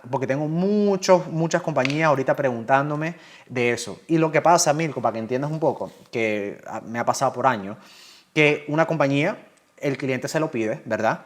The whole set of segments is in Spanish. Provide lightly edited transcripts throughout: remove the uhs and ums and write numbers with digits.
porque tengo muchas compañías ahorita preguntándome de eso. Y lo que pasa, Mirko, para que entiendas un poco, que me ha pasado por años, que una compañía, el cliente se lo pide, ¿verdad?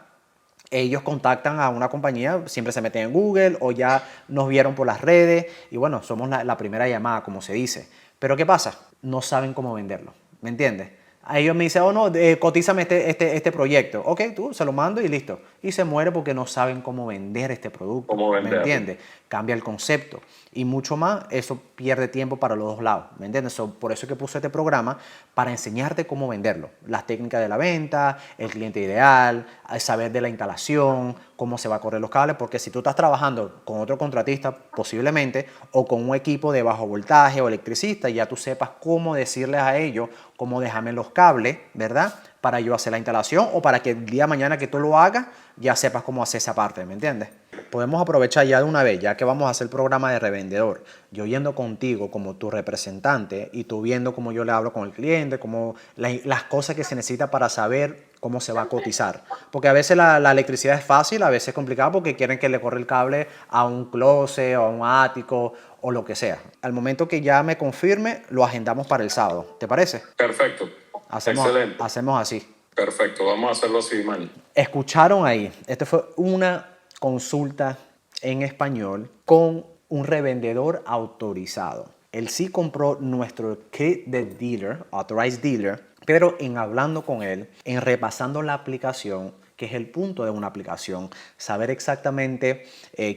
Ellos contactan a una compañía, siempre se meten en Google o ya nos vieron por las redes y bueno, somos la primera llamada, como se dice. Pero ¿qué pasa? No saben cómo venderlo, ¿me entiendes? A ellos me dicen, oh no, cotízame este proyecto. Ok, tú se lo mando y listo. Y se muere porque no saben cómo vender este producto, ¿Cómo ¿me venderlo? entiendes? Cambia el concepto. Y mucho más, eso pierde tiempo para los dos lados, ¿me entiendes? Por eso es que puse este programa, para enseñarte cómo venderlo. Las técnicas de la venta, el cliente ideal, saber de la instalación, cómo se va a correr los cables, porque si tú estás trabajando con otro contratista, posiblemente, o con un equipo de bajo voltaje o electricista, ya tú sepas cómo decirles a ellos, cómo déjame los cables, ¿verdad? Para yo hacer la instalación o para que el día de mañana que tú lo hagas, ya sepas cómo hacer esa parte, ¿me entiendes? Podemos aprovechar ya de una vez, ya que vamos a hacer el programa de revendedor, yo yendo contigo como tu representante y tú viendo cómo yo le hablo con el cliente, cómo las cosas que se necesita para saber cómo se va a cotizar. Porque a veces la electricidad es fácil, a veces es complicado porque quieren que le corra el cable a un closet o a un ático o lo que sea. Al momento que ya me confirme, lo agendamos para el sábado. ¿Te parece? Perfecto. Excelente. Hacemos así. Perfecto. Vamos a hacerlo así, Manny. Escucharon ahí, esta fue una consulta en español con un revendedor autorizado. Él sí compró nuestro kit de dealer, authorized dealer, pero en hablando con él, en repasando la aplicación, que es el punto de una aplicación, saber exactamente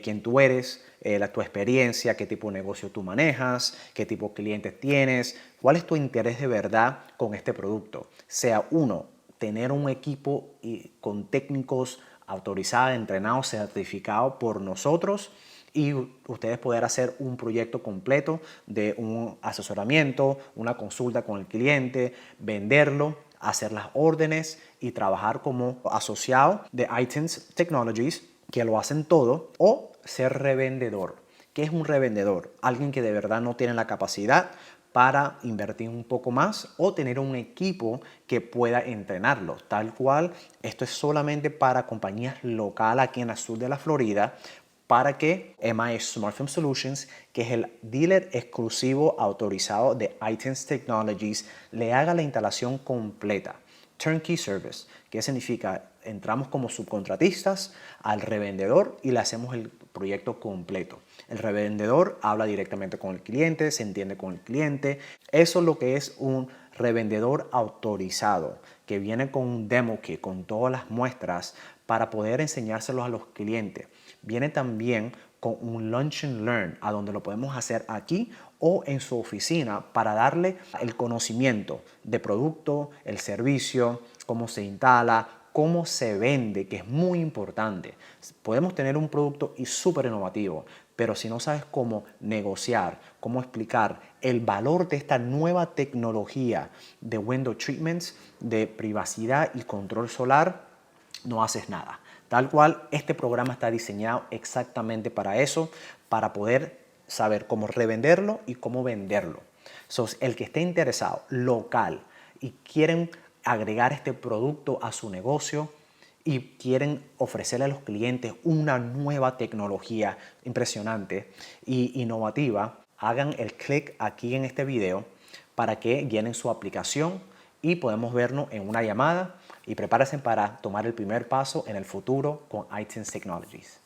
quién tú eres, tu experiencia, qué tipo de negocio tú manejas, qué tipo de clientes tienes, cuál es tu interés de verdad con este producto. Sea uno, tener un equipo con técnicos autorizados, entrenados, certificados por nosotros y ustedes poder hacer un proyecto completo de un asesoramiento, una consulta con el cliente, venderlo, hacer las órdenes y trabajar como asociado de iTunes Technologies, que lo hacen todo, o ser revendedor. ¿Qué es un revendedor? Alguien que de verdad no tiene la capacidad para invertir un poco más o tener un equipo que pueda entrenarlo. Tal cual, esto es solamente para compañías locales aquí en el sur de la Florida, para que MI Smartphone Solutions, que es el dealer exclusivo autorizado de iTunes Technologies, le haga la instalación completa. Turnkey Service, que significa entramos como subcontratistas al revendedor y le hacemos el proyecto completo. El revendedor habla directamente con el cliente, se entiende con el cliente. Eso es lo que es un revendedor autorizado, que viene con un demo kit, con todas las muestras para poder enseñárselos a los clientes. Viene también con un Lunch and Learn, a donde lo podemos hacer aquí o en su oficina para darle el conocimiento de producto, el servicio, cómo se instala, cómo se vende, que es muy importante. Podemos tener un producto y súper innovativo, pero si no sabes cómo negociar, cómo explicar el valor de esta nueva tecnología de window treatments, de privacidad y control solar, no haces nada. Tal cual, este programa está diseñado exactamente para eso, para poder saber cómo revenderlo y cómo venderlo. El que esté interesado local y quieren agregar este producto a su negocio y quieren ofrecerle a los clientes una nueva tecnología impresionante e innovativa, hagan el clic aquí en este video para que llenen su aplicación y podemos vernos en una llamada y prepárense para tomar el primer paso en el futuro con iTunes Technologies.